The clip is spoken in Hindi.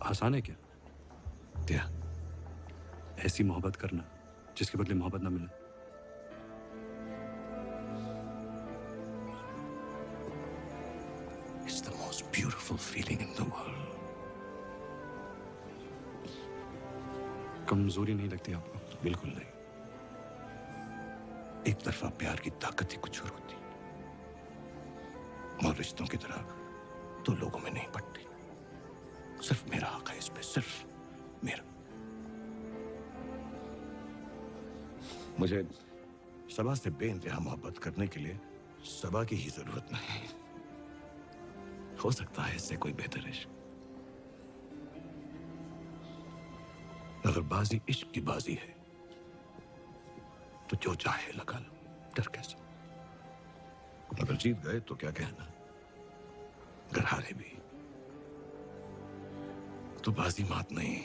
आसान है क्या? क्या? ऐसी मोहब्बत करना जिसके बदले मोहब्बत ना मिले। It's the most beautiful feeling in the world. कमजोरी नहीं लगती आपको? बिल्कुल नहीं। एक तरफा प्यार की ताकत ही कुछ और होती, और रिश्तों की तरह तो लोगों में नहीं पड़ती। सिर्फ मेरा हक है इस पे, सिर्फ मेरा। मुझे सबा से बेइंतहा मोहब्बत करने के लिए सबा की ही जरूरत नहीं। हो सकता है इससे कोई बेहतर इश्क। अगर बाजी इश्क की बाजी है तो जो चाहे लगा लो, डर कैसे? अगर जीत गए तो क्या कहना, अगर हारे भी तो बाजी मात नहीं,